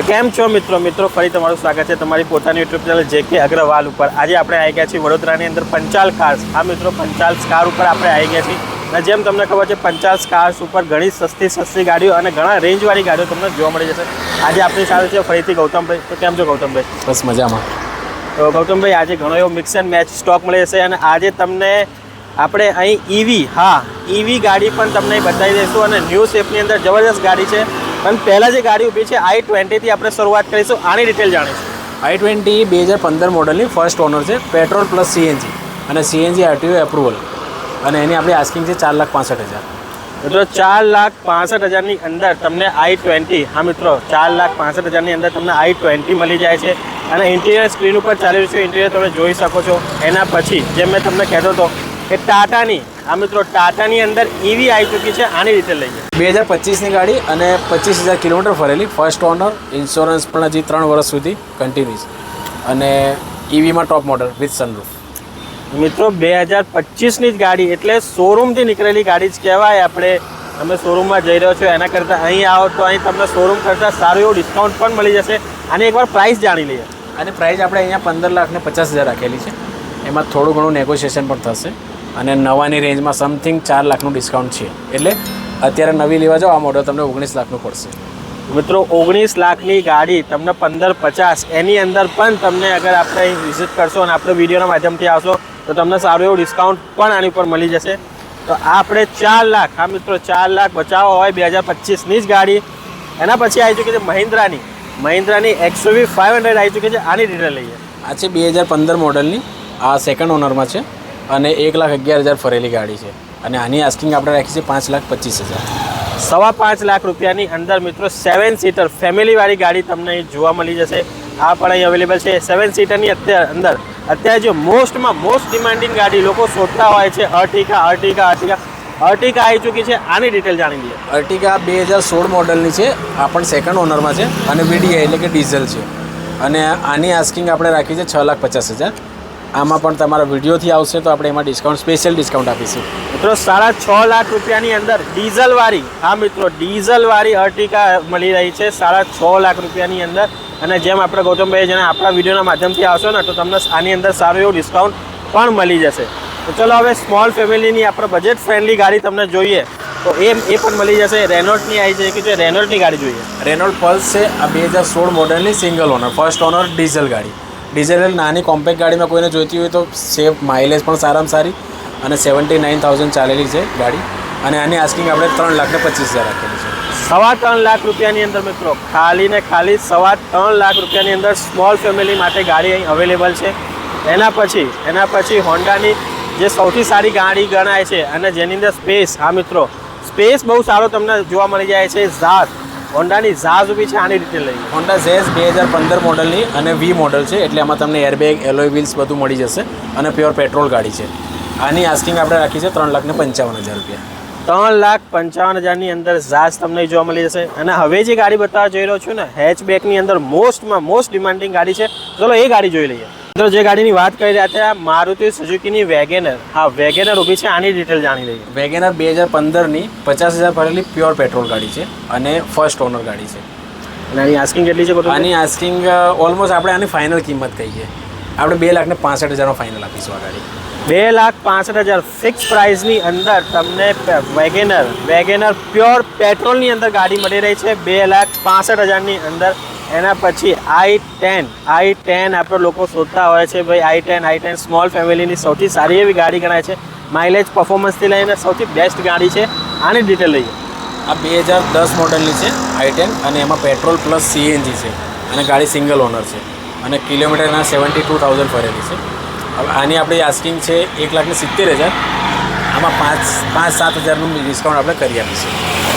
કેમ છો મિત્રો ફરી તમારું સ્વાગત છે તમારી પોતાની યુટ્યુબ ચેનલ જેકે અગ્રવાલ ઉપર। આજે આપણે આવી ગયા છીએ વડોદરાની અંદર પંચાલ કાર્સ। હા મિત્રો, પંચાલ કાર ઉપર આપણે આવી ગયા છીએ અને જેમ તમને ખબર છે પંચાલ કાર્સ ઉપર ઘણી સસ્તી ગાડીઓ અને ઘણા રેન્જવાળી ગાડીઓ તમને જોવા મળી જશે। આજે આપણી સાથે છે ફરીથી ગૌતમભાઈ। તો કેમ છો ગૌતમભાઈ? બસ મજામાં। તો ગૌતમભાઈ, આજે ઘણો એવો મિક્સ એન્ડ મેચ સ્ટોક મળી જશે અને આજે તમને આપણે અહીં ઈવી ગાડી પણ તમને બતાવી દઈશું અને ન્યૂ શેપની અંદર જબરદસ્ત ગાડી છે। અને પહેલાં જે ગાડી ઊભી છે i20 થી આપણે શરૂઆત કરીશું, આની ડિટેલ જાણીશું। i20 2015 મોડલની ફર્સ્ટ ઓનર છે, પેટ્રોલ પ્લસ સીએનજી અને સીએનજી આરટીઓ એપ્રુવલ, અને એની આપણી આસ્કિંગ છે 4,65,000। મિત્રો 4,65,000ની અંદર તમને i20, હા મિત્રો 4,65,000ની અંદર તમને i20 મળી જાય છે અને ઇન્ટિરિયર સ્ક્રીન ઉપર ચાલી રહ્યું છે, ઇન્ટિરિયર તમે જોઈ શકો છો। એના પછી જેમ મેં તમને કહેતો હતો કે ટાટાની, હા મિત્રો ટાટાની અંદર ઈવી આવી ચૂકી છે, આની ડિટેલ લઈએ। 2025ની ગાડી અને 25,000 કિલોમીટર ફરેલી, ફર્સ્ટ ઓનર, ઇન્સ્યોરન્સ પણ હજી 3 વર્ષ સુધી કન્ટિન્યુઅસ, અને ઈવીમાં ટોપ મોડલ વિથ સનરૂફ। મિત્રો 2025ની જ ગાડી એટલે શોરૂમથી નીકળેલી ગાડી જ કહેવાય। આપણે તમે શોરૂમમાં જઈ રહ્યો છો એના કરતાં અહીં આવો તો અહીં તમને શોરૂમ કરતાં સારું એવું ડિસ્કાઉન્ટ પણ મળી જશે। અને એકવાર પ્રાઇસ જાણી લઈએ। અને પ્રાઇસ આપણે અહીંયા 15,50,000 રાખેલી છે, એમાં થોડું ઘણું નેગોશિએશન પણ થશે અને નવાની રેન્જમાં સમથિંગ 4 લાખનું ડિસ્કાઉન્ટ છે, એટલે અત્યારે નવી લેવા જાઓ આ મોડલ તમને 19 લાખનું પડશે। મિત્રો 19 લાખની ગાડી તમને 15,50 એની અંદર પણ તમને અગર આપણે અહીં વિઝિટ કરશો અને આપણે વિડીયોના માધ્યમથી આવશો તો તમને સારું એવું ડિસ્કાઉન્ટ પણ આની ઉપર મળી જશે। તો આ આપણે 4 લાખ, હા મિત્રો 4 લાખ બચાવો હોય 2025ની જ ગાડી। એના પછી આવી ચૂકી છે મહિન્દ્રાની XUV 500 આવી ચૂકી છે, આની ડિટેલ લઈએ। આ છે 2015 મોડલની, આ સેકન્ડ ઓનરમાં છે અને 1,11,000 ફરેલી ગાડી છે અને આની આસ્કિંગ આપણે રાખી છે 5,25,000। 5.5 લાખ રૂપિયાની અંદર મિત્રો 7 સીટર ફેમિલીવાળી ગાડી તમને અહીં જોવા મળી જશે। આ પણ અહીં અવેલેબલ છે 7 સીટરની અત્યારે જે મોસ્ટ ડિમાન્ડિંગ ગાડી લોકો શોધતા હોય છે અર્ટિકા આવી ચૂકી છે, આની ડિટેલ જાણી લઈએ। અર્ટિકા 2016 મોડલની છે, આ પણ સેકન્ડ ઓનરમાં છે અને VDI એટલે કે ડીઝલ છે અને આની આસ્કિંગ આપણે રાખી છે 6,50,000। આમાં પણ તમારા વિડીયોથી આવશે તો આપણે એમાં સ્પેશિયલ ડિસ્કાઉન્ટ આપીશું। મિત્રો 6.5 લાખ રૂપિયાની અંદર ડીઝલવાળી, હા મિત્રો ડીઝલવાળી અર્ટિકા મળી રહી છે 6.5 લાખ રૂપિયાની અંદર। અને જેમ આપણે ગૌતમભાઈ જેને આપણા વિડીયોના માધ્યમથી આવશો ને તો તમને આની અંદર સારું એવું ડિસ્કાઉન્ટ પણ મળી જશે। તો ચલો હવે સ્મોલ ફેમિલીની આપણે બજેટ ફ્રેન્ડલી ગાડી તમને જોઈએ તો એ પણ મળી જશે। રેનોલ્ટની આવી જાય કે રેનોલ્ટની ગાડી જોઈએ। રેનોલ્ટ પલ્સ છે, આ 2016 મોડલની single owner, first owner diesel ગાડી। ડીઝલ નાની કોમ્પેક્ટ ગાડીમાં કોઈને જોઈતી હોય તો સેફ, માઇલેજ પણ સારામાં સારી અને 79,000 ચાલેલી છે ગાડી અને આની આસ્કિંગ આપણે 3,25,000 રાખેલી છે। 3.25 લાખ રૂપિયાની અંદર મિત્રો ખાલી 3.25 લાખ રૂપિયાની અંદર સ્મોલ ફેમિલી માટે ગાડી અહીં અવેલેબલ છે। એના પછી હોન્ડાની જે સૌથી સારી ગાડી ગણાય છે અને જેની અંદર સ્પેસ, હા મિત્રો સ્પેસ બહુ સારો તમને જોવા મળી જાય છે, ઝાઝ, હોન્ડાની ઝાઝ ઊભી છે, આની ડિટેલ લઈએ। હોન્ડા ઝેઝ 2015 મોડલની અને V મોડલ છે, એટલે આમાં તમને એરબેગ, એલોય વ્હીલ્સ બધું મળી જશે અને પ્યોર પેટ્રોલ ગાડી છે। આની આસ્કિંગ આપણે રાખી છે 3,55,000 રૂપિયા। 3,55,000ની અંદર ઝાઝ તમને જોવા મળી જશે। અને હવે જે ગાડી બતાવવા જઈ રહ્યો છું ને હેચબેકની અંદર મોસ્ટ ડિમાન્ડિંગ ગાડી છે, ચલો એ ગાડી જોઈ લઈએ। તો જે ગાડીની વાત કરી રહ્યા હતા મારુતિ સુઝુકીની વેગેનર, હા વેગેનર ઊભી છે, આની ડિટેલ જાણી લઈએ। વેગેનર 2015ની 50,000 ફરેલી પ્યોર પેટ્રોલ ગાડી છે અને ફર્સ્ટ ઓનર ગાડી છે। અને આની આસ્કિંગ કેટલી છે? આની આસ્કિંગ ઓલમોસ્ટ આપણે આની ફાઇનલ કિંમત કહીએ, આપણે 2,65,000 ફાઇનલ આપીશું આ ગાડી। 2,65,000 ફિક્સ પ્રાઇસની અંદર તમને વેગેનર પ્યોર પેટ્રોલની અંદર ગાડી મળી રહી છે 2,65,000ની અંદર। એના પછી i10 આપણે લોકો શોધતા હોય છે ભાઈ i10 સ્મોલ ફેમિલીની સૌથી સારી એવી ગાડી ગણાય છે, માઇલેજ પરફોર્મન્સથી લઈને સૌથી બેસ્ટ ગાડી છે, આની ડિટેલ લઈએ। આ 2010 મોડલની છે i10 અને એમાં પેટ્રોલ પ્લસ સીએનજી છે અને ગાડી સિંગલ ઓનર છે અને કિલોમીટરના 72,000 ફરેલી છે। હવે આની આપણી આસ્કિંગ છે 1,70,000, આમાં 5-7,000નું ડિસ્કાઉન્ટ આપણે કરી આપીશું।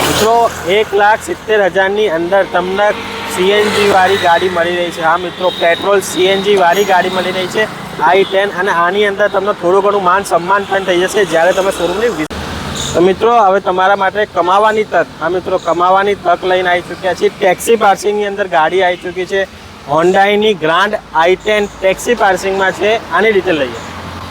મિત્રો 1,70,000ની અંદર તમને સીએનજીવાળી ગાડી મળી રહી છે, હા મિત્રો પેટ્રોલ સીએનજીવાળી ગાડી મળી રહી છે i10 અને આની અંદર તમને થોડું ઘણું માન સન્માન પણ થઈ જશે જ્યારે તમે શોરૂમની વિઝિટ। તો મિત્રો હવે તમારા માટે કમાવાની તક, હા મિત્રો કમાવાની તક લઈને આવી ચૂક્યા છીએ। ટેક્સી પાર્સિંગની અંદર ગાડી આવી ચૂકી છે, હોન્ડાઈની ગ્રાન્ડ i10 ટેક્સી પાર્સિંગમાં છે, આની ડિટેલ લઈએ।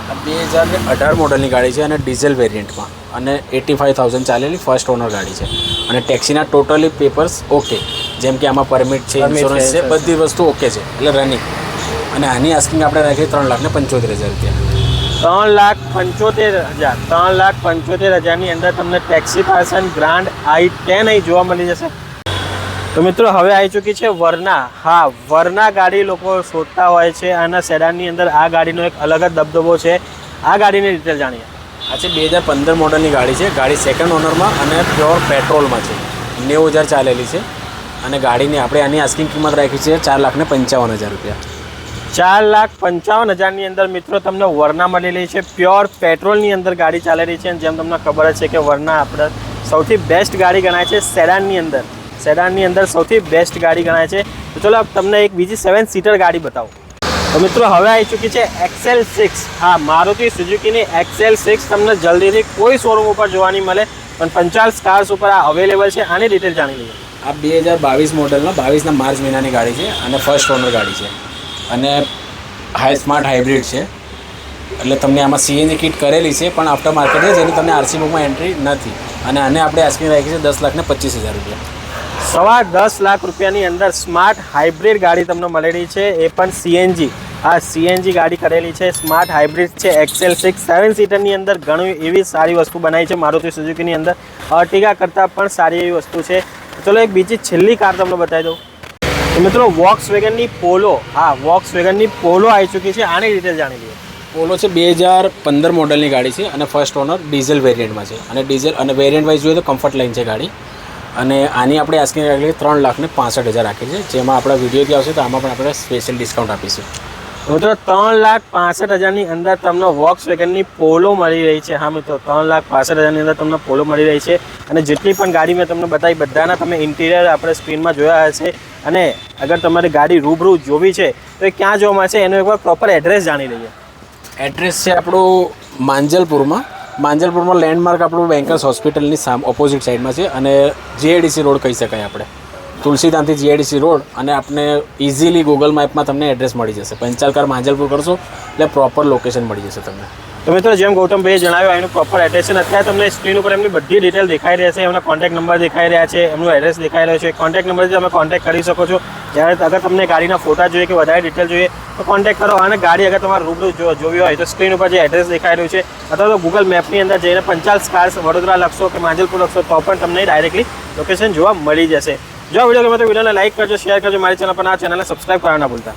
2018 મોડલની ગાડી છે અને ડીઝલ વેરિયન્ટમાં અને 85,000 ચાલેલી ફર્સ્ટ ઓનર ગાડી છે અને ટેક્સીના ટોટલી પેપર્સ ઓકે, જેમ કે આમાં પરમિટ છે, ઇન્સ્યોરન્સ છે, બધી વસ્તુ ઓકે છે, એટલે રનિંગ. અને આની આસ્કિંગ આપણે રાખીએ 3,75,000 રૂપિયા. 3,75,000 3,75,000ની અંદર તમને ટેક્સી પાર્સન ગ્રાન્ડ i10 અહીં જોવા મળી જશે. તો મિત્રો હવે આવી ચૂકી છે વરના. હા, વરના ગાડી લોકો શોધતા હોય છે અને સેડાનની અંદર આ ગાડીનો એક અલગ જ દબદબો છે. આ ગાડીની ડિટેલ જાણીએ. આ છે 2015 મોડલની ગાડી છે. ગાડી સેકન્ડ ઓનરમાં અને પ્યોર પેટ્રોલમાં છે. 90,000 ચાલેલી છે અને ગાડીની આપણે આની આસ્કિંગ કિંમત રાખી છે 4,55,000 રૂપિયા. 4,55,000ની અંદર મિત્રો તમને વરના મળેલી છે. પ્યોર પેટ્રોલની અંદર ગાડી ચાલેલી છે અને જેમ તમને ખબર જ છે કે વરના આપણે સૌથી બેસ્ટ ગાડી ગણાય છે સેડાનની અંદર. સેડાનની અંદર સૌથી બેસ્ટ ગાડી ગણાય છે. તો ચલો તમને એક બીજી 7 સીટર ગાડી બતાવો. તો મિત્રો હવે આવી ચૂકી છે XL6. હા, મારુતિ સુઝુકીની XL6 તમને જલ્દીથી કોઈ શોરૂમ ઉપર જોવા નહીં મળે, પણ 50 કાર્સ ઉપર આ અવેલેબલ છે. આની ડિટેલ જાણી લઈએ. આ 2022 મોડલનો 22ના માર્ચ મહિનાની ગાડી છે અને ફર્સ્ટ ઓનર ગાડી છે અને સ્માર્ટ હાઇબ્રિડ છે. એટલે તમને આમાં CNG કિટ કરેલી છે, પણ આફ્ટર માર્કેટ છે, જેની તમને RC બુકમાં એન્ટ્રી નથી. અને આને આપણે આસ્કિંગ રાખી છે 10,25,000 રૂપિયા. 10.5 લાખ રૂપિયાની અંદર સ્માર્ટ હાઇબ્રિડ ગાડી તમને મળેલી છે, એ પણ CNG. આ CNG ગાડી કરેલી છે, સ્માર્ટ હાઇબ્રિડ છે. XL6 7 સીટરની અંદર ઘણી એવી સારી વસ્તુ બનાવી છે મારુતિ સુઝુકીની અંદર. અર્ટિગા કરતાં પણ સારી એવી વસ્તુ છે. ચલો એક બીજી છેલ્લી કાર તમને બતાવી દઉં. તો મિત્રો વોક્સવેગનની પોલો. હા, વોક્સવેગનની પોલો આવી ચૂકી છે. આની ડિટેલ જાણી લઈએ. પોલો છે 2015 મોડલની ગાડી છે અને ફર્સ્ટ ઓનર ડીઝલ વેરિયન્ટમાં છે અને ડીઝલ અને વેરિયન્ટ વાઇઝ જોઈએ તો કમ્ફર્ટ લાઇન છે ગાડી. અને આની આપણે આસ્કિંગ રાખી 3,65,000 રાખી છે, જેમાં આપણા વિડીયોથી આવશે તો આમાં પણ આપણે સ્પેશિયલ ડિસ્કાઉન્ટ આપીશું. મિત્રો 3,65,000ની અંદર તમને વોક્સવેગનની પોલો મળી રહી છે. હા મિત્રો, 3,65,000ની અંદર તમને પોલો મળી રહી છે. અને જેટલી પણ ગાડી મેં તમને બતાવી બધાના તમે ઇન્ટિરિયર આપણે સ્ક્રીનમાં જોયા હશે. અને અગર તમારી ગાડી રૂબરૂ જોવી છે તો એ ક્યાં જોવા મળશે એનું એકવાર પ્રોપર એડ્રેસ જાણી લઈએ. એડ્રેસ છે આપણું માંજલપુરમાં લેન્ડમાર્ક આપણું બેન્કર્સ હોસ્પિટલની ઓપોઝિટ સાઈડમાં છે અને GIDC રોડ કહી શકાય આપણે. તુલસીધામથી GIDC રોડ અને આપણે ઇઝીલી ગૂગલ મેપમાં તમને એડ્રેસ મળી જશે. પંચાલકાર માંજલપુર કરશો એટલે પ્રોપર લોકેશન મળી જશે તમને. તો મિત્રો જેમ ગૌતમભાઈએ જણાવ્યું એનું પ્રોપર એડ્રેસ છે. અત્યારે તમને સ્ક્રીન ઉપર એમની બધી ડિટેલ દેખાઈ રહી છે, એમના કોન્ટેક્ટ નંબર દેખાઈ રહ્યા છે, એમનું એડ્રેસ દેખાઈ રહ્યો છે. કોન્ટેક્ટ નંબરથી તમે કોન્ટેક્ટ કરી શકો છો. જ્યારે અગર તમને ગાડીના ફોટા જોઈએ કે વધારે ડિટેલ જોઈએ તો કોન્ટેક્ટ કરો. અને ગાડી અગર તમારે રૂબરૂ જોવી હોય તો સ્ક્રીન ઉપર જે એડ્રેસ દેખાઈ રહ્યું છે અથવા તો ગૂગલ મેપની અંદર જઈને 50 કાર્સ વડોદરા લખશો કે માંજલપુર લખશો તો પણ તમને ડાયરેક્ટલી લોકેશન જોવા મળી જશે. જો વિડીયો ગમે તો વિડીયોને લાઈક કરજો, શેર કરજો, મારી ચેનલ પર આ ચેનલને સબસ્ક્રાઈબ કરવાના ભૂલતા.